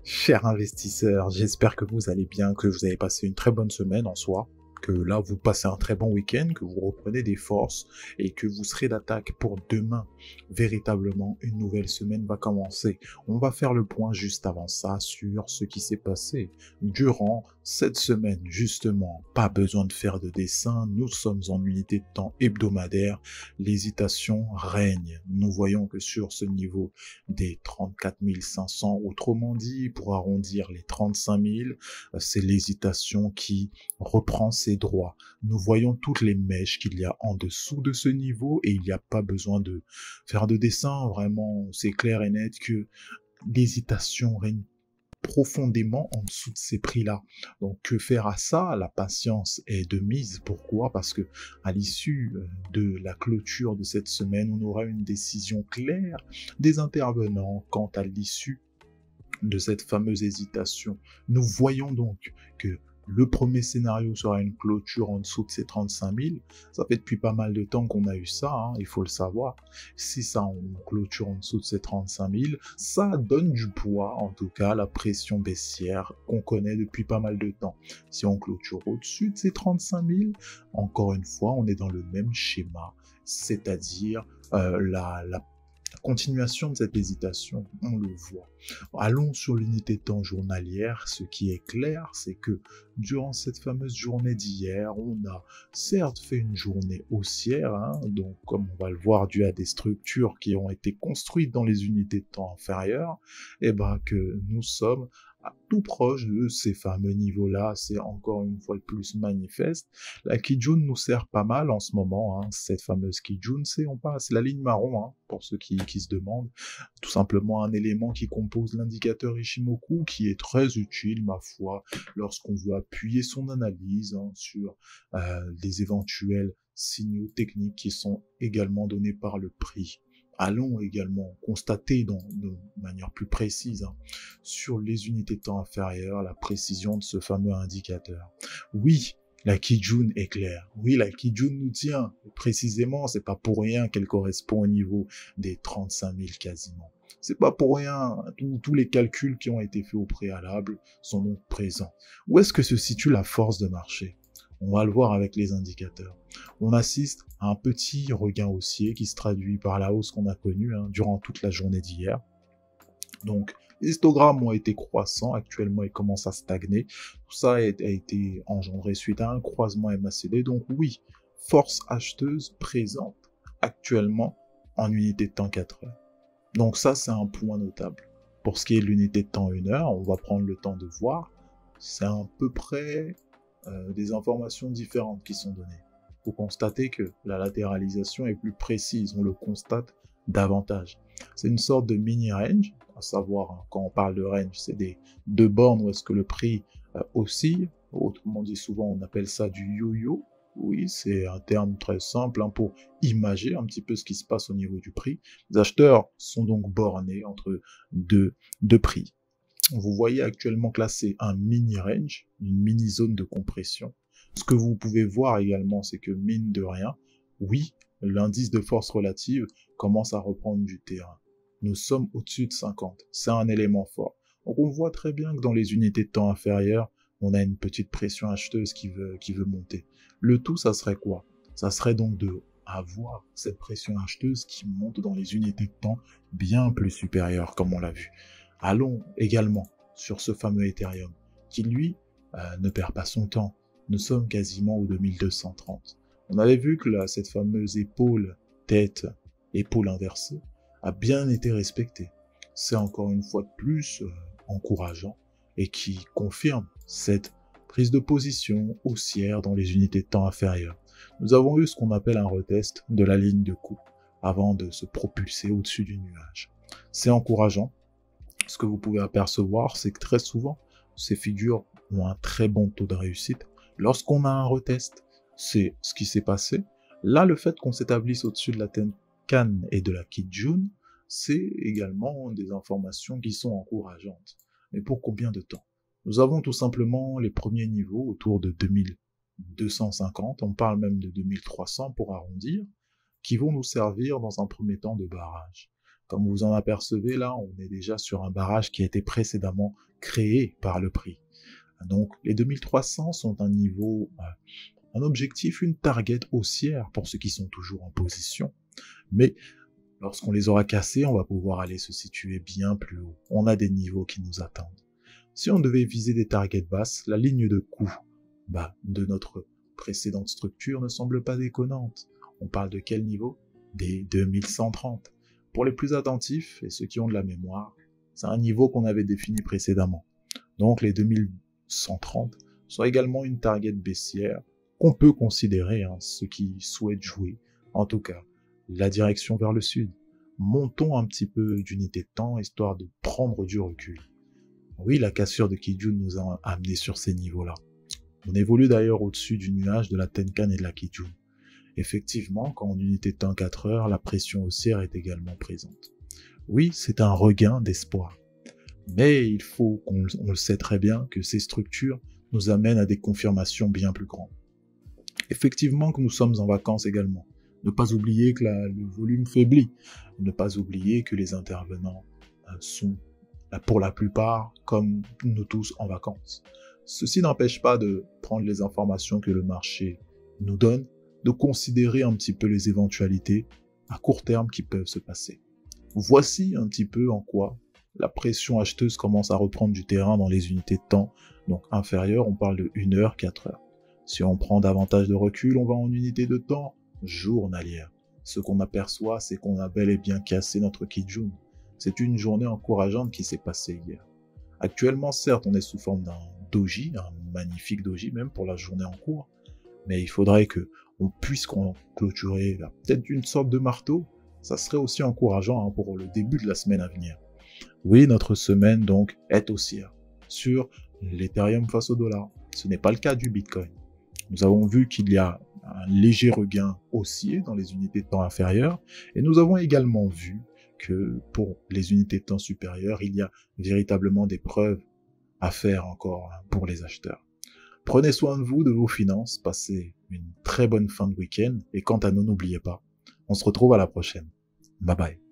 Chers investisseurs, j'espère que vous allez bien, que vous avez passé une très bonne semaine en soi, que là vous passez un très bon week-end, que vous reprenez des forces et que vous serez d'attaque pour demain. Véritablement, une nouvelle semaine va commencer. On va faire le point juste avant ça sur ce qui s'est passé durant cette semaine. Justement, pas besoin de faire de dessin, nous sommes en unité de temps hebdomadaire. L'hésitation règne. Nous voyons que sur ce niveau des 34 500, autrement dit, pour arrondir les 35 000, c'est l'hésitation qui reprend ses droits. Nous voyons toutes les mèches qu'il y a en dessous de ce niveau et il n'y a pas besoin de faire de dessin, vraiment, c'est clair et net que l'hésitation règne profondément en dessous de ces prix-là. Donc que faire à ça? La patience est de mise. Pourquoi? Parce que à l'issue de la clôture de cette semaine, on aura une décision claire des intervenants quant à l'issue de cette fameuse hésitation. Nous voyons donc que le premier scénario sera une clôture en dessous de ces 35 000. Ça fait depuis pas mal de temps qu'on a eu ça, hein, il faut le savoir. Si ça, on clôture en dessous de ces 35 000, ça donne du poids, en tout cas, à la pression baissière qu'on connaît depuis pas mal de temps. Si on clôture au-dessus de ces 35 000, encore une fois, on est dans le même schéma, c'est-à-dire la continuation de cette hésitation, on le voit. Allons sur l'unité de temps journalière. Ce qui est clair, c'est que durant cette fameuse journée d'hier, on a certes fait une journée haussière, hein, donc comme on va le voir dû à des structures qui ont été construites dans les unités de temps inférieures, et ben que nous sommes tout proche de ces fameux niveaux-là. C'est encore une fois de plus manifeste. La Kijun nous sert pas mal en ce moment, hein. Cette fameuse Kijun, c'est la ligne marron, hein, pour ceux qui se demandent. Tout simplement un élément qui compose l'indicateur Ishimoku, qui est très utile, ma foi, lorsqu'on veut appuyer son analyse, hein, sur les éventuels signaux techniques qui sont également donnés par le prix. Allons également constater de manière plus précise, hein, sur les unités de temps inférieures la précision de ce fameux indicateur. Oui, la Kijun est claire. Oui, la Kijun nous tient. Précisément, c'est pas pour rien qu'elle correspond au niveau des 35 000 quasiment. C'est pas pour rien. Tous les calculs qui ont été faits au préalable sont donc présents. Où est-ce que se situe la force de marché? On va le voir avec les indicateurs. On assiste à un petit regain haussier qui se traduit par la hausse qu'on a connue, hein, durant toute la journée d'hier. Donc, les histogrammes ont été croissants, actuellement ils commencent à stagner. Tout ça a été engendré suite à un croisement MACD. Donc oui, force acheteuse présente actuellement en unité de temps 4 heures. Donc ça, c'est un point notable. Pour ce qui est de l'unité de temps 1 heure, on va prendre le temps de voir. C'est à peu près des informations différentes qui sont données. Vous constatez que la latéralisation est plus précise, on le constate davantage. C'est une sorte de mini-range, à savoir, hein, quand on parle de range, c'est des deux bornes où est-ce que le prix oscille. Autrement dit, souvent on appelle ça du yo-yo. Oui, c'est un terme très simple, hein, pour imager un petit peu ce qui se passe au niveau du prix. Les acheteurs sont donc bornés entre deux prix. Vous voyez actuellement que là, c'est un mini-range, une mini-zone de compression. Ce que vous pouvez voir également, c'est que mine de rien, oui, l'indice de force relative commence à reprendre du terrain. Nous sommes au-dessus de 50. C'est un élément fort. Donc on voit très bien que dans les unités de temps inférieures, on a une petite pression acheteuse qui veut monter. Le tout, ça serait quoi? Ça serait donc de avoir cette pression acheteuse qui monte dans les unités de temps bien plus supérieures, comme on l'a vu. Allons également sur ce fameux Ethereum, qui lui ne perd pas son temps. Nous sommes quasiment au 2230. On avait vu que là, cette fameuse épaule, tête, épaule inversée, a bien été respectée. C'est encore une fois de plus encourageant et qui confirme cette prise de position haussière dans les unités de temps inférieures. Nous avons eu ce qu'on appelle un retest de la ligne de coup avant de se propulser au-dessus du nuage. C'est encourageant. Ce que vous pouvez apercevoir, c'est que très souvent, ces figures ont un très bon taux de réussite. Lorsqu'on a un retest, c'est ce qui s'est passé. Là, le fait qu'on s'établisse au-dessus de la Tenkan et de la Kijun, c'est également des informations qui sont encourageantes. Mais pour combien de temps? Nous avons tout simplement les premiers niveaux autour de 2250, on parle même de 2300 pour arrondir, qui vont nous servir dans un premier temps de barrage. Comme vous en apercevez là, on est déjà sur un barrage qui a été précédemment créé par le prix. Donc les 2300 sont un niveau, un objectif, une target haussière pour ceux qui sont toujours en position. Mais lorsqu'on les aura cassés, on va pouvoir aller se situer bien plus haut. On a des niveaux qui nous attendent. Si on devait viser des targets basses, la ligne de coût de notre précédente structure ne semble pas déconnante. On parle de quel niveau? Des 2130. Pour les plus attentifs et ceux qui ont de la mémoire, c'est un niveau qu'on avait défini précédemment. Donc les 2130 sont également une target baissière qu'on peut considérer, ceux qui souhaitent jouer, en tout cas, la direction vers le sud. Montons un petit peu d'unité de temps, histoire de prendre du recul. Oui, la cassure de Kijun nous a amené sur ces niveaux-là. On évolue d'ailleurs au-dessus du nuage de la Tenkan et de la Kijun. Effectivement, quand en unité de temps 4 heures, la pression haussière est également présente. Oui, c'est un regain d'espoir. Mais il faut on le sait très bien, que ces structures nous amènent à des confirmations bien plus grandes. Effectivement que nous sommes en vacances également. Ne pas oublier que le volume faiblit. Ne pas oublier que les intervenants sont, pour la plupart, comme nous tous, en vacances. Ceci n'empêche pas de prendre les informations que le marché nous donne, de considérer un petit peu les éventualités à court terme qui peuvent se passer. Voici un petit peu en quoi la pression acheteuse commence à reprendre du terrain dans les unités de temps, donc inférieures, on parle de 1 heure, 4 heures. Si on prend davantage de recul, on va en unité de temps journalière. Ce qu'on aperçoit, c'est qu'on a bel et bien cassé notre Kijun. C'est une journée encourageante qui s'est passée hier. Actuellement, certes, on est sous forme d'un doji, un magnifique doji même pour la journée en cours, mais il faudrait que on puisse clôturer peut-être une sorte de marteau. Ça serait aussi encourageant pour le début de la semaine à venir. Oui, notre semaine donc est haussière sur l'Ethereum face au dollar. Ce n'est pas le cas du Bitcoin. Nous avons vu qu'il y a un léger regain haussier dans les unités de temps inférieures, et nous avons également vu que pour les unités de temps supérieures, il y a véritablement des preuves à faire encore pour les acheteurs. Prenez soin de vous, de vos finances, passez une très bonne fin de week-end, et quant à nous, n'oubliez pas, on se retrouve à la prochaine. Bye bye.